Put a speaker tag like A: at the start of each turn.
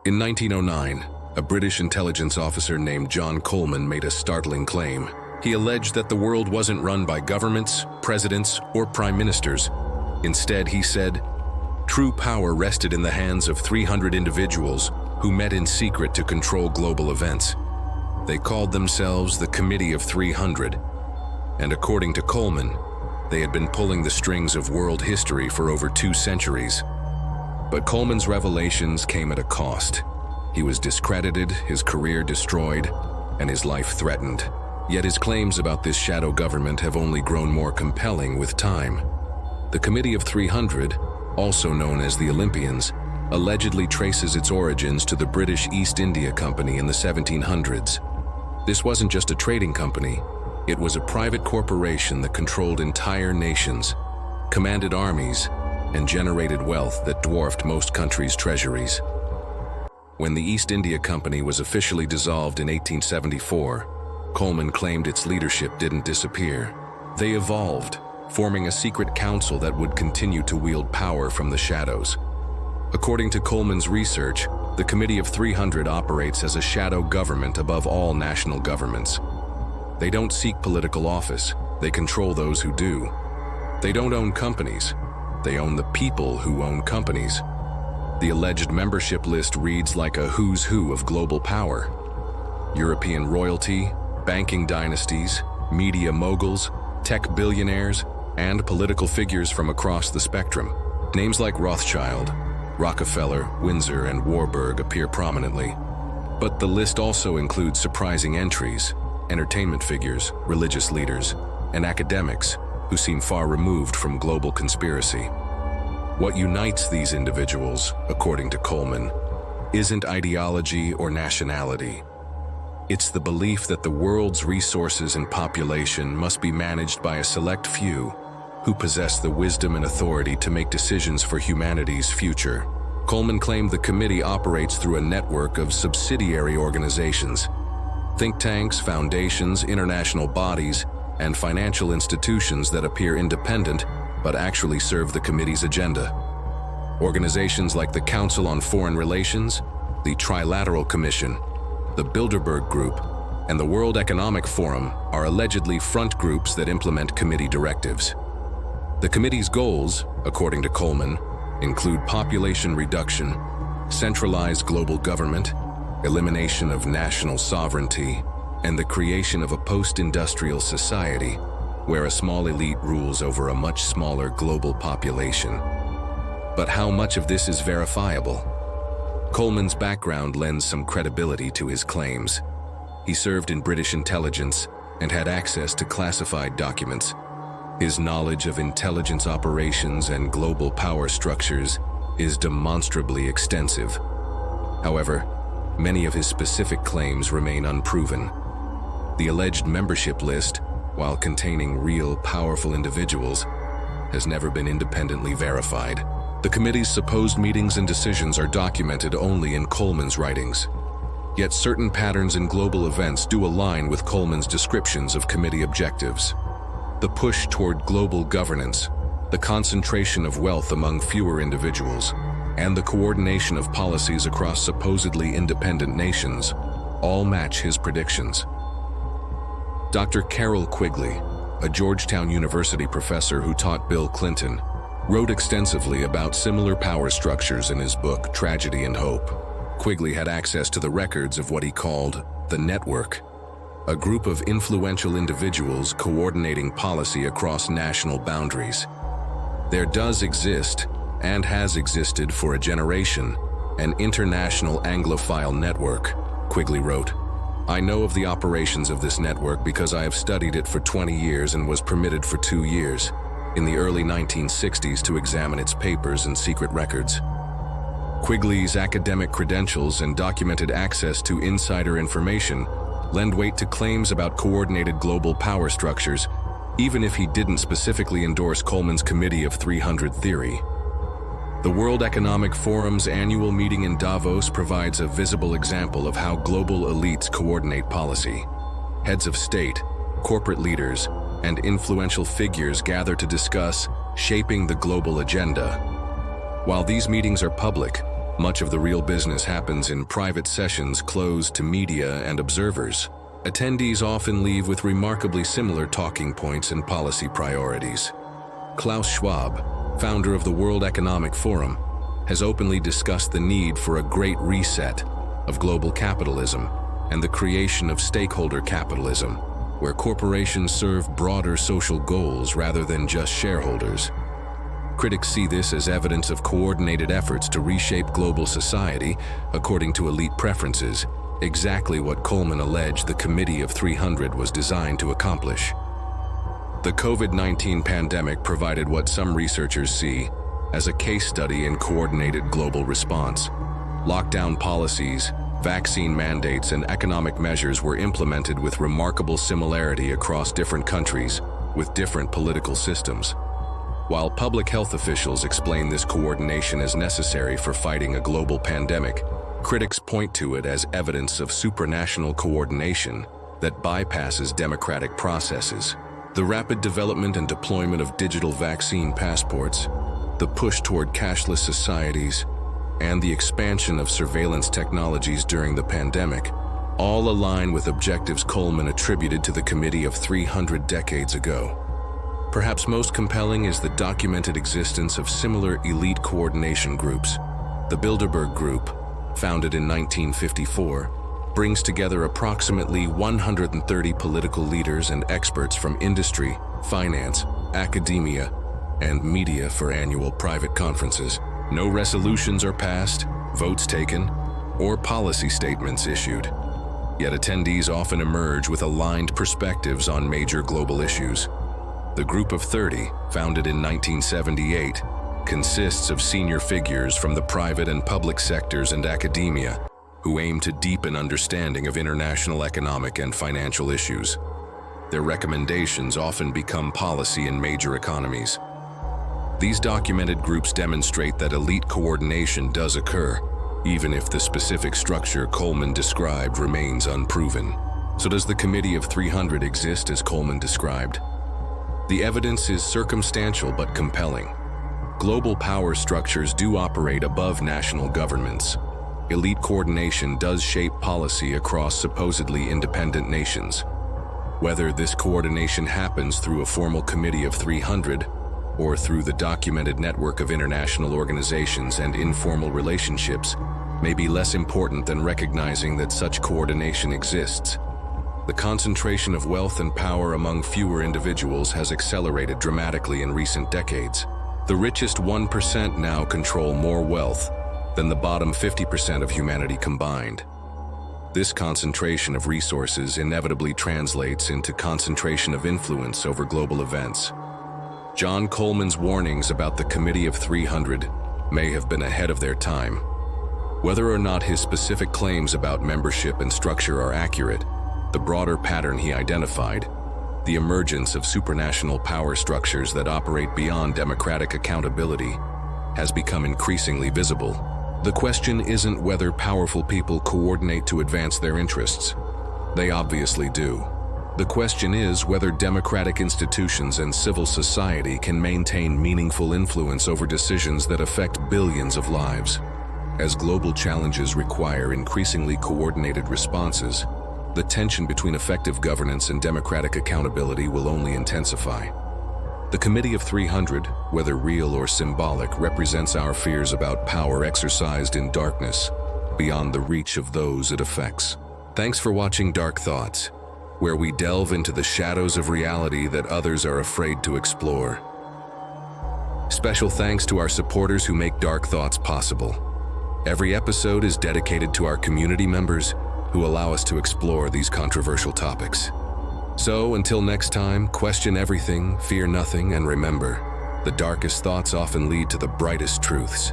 A: In 1909, a British intelligence officer named John Coleman made a startling claim. He alleged that the world wasn't run by governments, presidents, or prime ministers. Instead, he said, true power rested in the hands of 300 individuals who met in secret to control global events. They called themselves the Committee of 300, and according to Coleman, they had been pulling the strings of world history for over 2 centuries. But Coleman's revelations came at a cost. He was discredited, his career destroyed, and his life threatened. Yet his claims about this shadow government have only grown more compelling with time. The Committee of 300, also known as the Olympians, allegedly traces its origins to the British East India Company in the 1700s. This wasn't just a trading company. It was a private corporation that controlled entire nations, commanded armies, and generated wealth that dwarfed most countries' treasuries. When the East India Company was officially dissolved in 1874, Coleman claimed its leadership didn't disappear. They evolved, forming a secret council that would continue to wield power from the shadows. According to Coleman's research, the Committee of 300 operates as a shadow government above all national governments. They don't seek political office, they control those who do. They don't own companies, they own the people who own companies. The alleged membership list reads like a who's who of global power. European royalty, banking dynasties, media moguls, tech billionaires, and political figures from across the spectrum. Names like Rothschild, Rockefeller, Windsor, and Warburg appear prominently. But the list also includes surprising entries: entertainment figures, religious leaders, and academics who seem far removed from global conspiracy. What unites these individuals, according to Coleman, isn't ideology or nationality. It's the belief that the world's resources and population must be managed by a select few who possess the wisdom and authority to make decisions for humanity's future. Coleman claimed the committee operates through a network of subsidiary organizations, think tanks, foundations, international bodies, and financial institutions that appear independent but actually serve the committee's agenda. Organizations like the Council on Foreign Relations, the Trilateral Commission, the Bilderberg Group, and the World Economic Forum are allegedly front groups that implement committee directives. The committee's goals, according to Coleman, include population reduction, centralized global government, elimination of national sovereignty, and the creation of a post-industrial society where a small elite rules over a much smaller global population. But how much of this is verifiable? Coleman's background lends some credibility to his claims. He served in British intelligence and had access to classified documents. His knowledge of intelligence operations and global power structures is demonstrably extensive. However, many of his specific claims remain unproven. The alleged membership list, while containing real, powerful individuals, has never been independently verified. The committee's supposed meetings and decisions are documented only in Coleman's writings. Yet certain patterns in global events do align with Coleman's descriptions of committee objectives. The push toward global governance, the concentration of wealth among fewer individuals, and the coordination of policies across supposedly independent nations all match his predictions. Dr. Carroll Quigley, a Georgetown University professor who taught Bill Clinton, wrote extensively about similar power structures in his book, Tragedy and Hope. Quigley had access to the records of what he called the Network, a group of influential individuals coordinating policy across national boundaries. There does exist, and has existed for a generation, an international Anglophile network, Quigley wrote. I know of the operations of this network because I have studied it for 20 years and was permitted for 2 years, in the early 1960s, to examine its papers and secret records. Quigley's academic credentials and documented access to insider information lend weight to claims about coordinated global power structures, even if he didn't specifically endorse Coleman's Committee of 300 theory. The World Economic Forum's annual meeting in Davos provides a visible example of how global elites coordinate policy. Heads of state, corporate leaders, and influential figures gather to discuss shaping the global agenda. While these meetings are public, Much of the real business happens in private sessions closed to media and observers. Attendees often leave with remarkably similar talking points and policy priorities. Klaus Schwab, founder of the World Economic Forum, has openly discussed the need for a great reset of global capitalism and the creation of stakeholder capitalism, where corporations serve broader social goals rather than just shareholders. Critics see this as evidence of coordinated efforts to reshape global society according to elite preferences, exactly what Coleman alleged the Committee of 300 was designed to accomplish. The COVID-19 pandemic provided what some researchers see as a case study in coordinated global response. Lockdown policies, vaccine mandates, and economic measures were implemented with remarkable similarity across different countries with different political systems. While public health officials explain this coordination as necessary for fighting a global pandemic, critics point to it as evidence of supranational coordination that bypasses democratic processes. The rapid development and deployment of digital vaccine passports, the push toward cashless societies, and the expansion of surveillance technologies during the pandemic all align with objectives Coleman attributed to the Committee of 300 decades ago. Perhaps most compelling is the documented existence of similar elite coordination groups. The Bilderberg Group, founded in 1954, brings together approximately 130 political leaders and experts from industry, finance, academia, and media for annual private conferences. No resolutions are passed, votes taken, or policy statements issued. Yet attendees often emerge with aligned perspectives on major global issues. The Group of 30, founded in 1978, consists of senior figures from the private and public sectors and academia who aim to deepen understanding of international economic and financial issues. Their recommendations often become policy in major economies. These documented groups demonstrate that elite coordination does occur, even if the specific structure Coleman described remains unproven. So does the Committee of 300 exist as Coleman described? The evidence is circumstantial but compelling. Global power structures do operate above national governments. Elite coordination does shape policy across supposedly independent nations. Whether this coordination happens through a formal Committee of 300 or through the documented network of international organizations and informal relationships may be less important than recognizing that such coordination exists. The concentration of wealth and power among fewer individuals has accelerated dramatically in recent decades. The richest 1% now control more wealth than the bottom 50% of humanity combined. This concentration of resources inevitably translates into concentration of influence over global events. John Coleman's warnings about the Committee of 300 may have been ahead of their time. Whether or not his specific claims about membership and structure are accurate, the broader pattern he identified, the emergence of supranational power structures that operate beyond democratic accountability, has become increasingly visible. The question isn't whether powerful people coordinate to advance their interests. They obviously do. The question is whether democratic institutions and civil society can maintain meaningful influence over decisions that affect billions of lives. As global challenges require increasingly coordinated responses, the tension between effective governance and democratic accountability will only intensify. The Committee of 300, whether real or symbolic, represents our fears about power exercised in darkness, beyond the reach of those it affects. Thanks for watching Dark Thoughts, where we delve into the shadows of reality that others are afraid to explore. Special thanks to our supporters who make Dark Thoughts possible. Every episode is dedicated to our community members who allow us to explore these controversial topics. So, until next time, question everything, fear nothing, and remember, the darkest thoughts often lead to the brightest truths.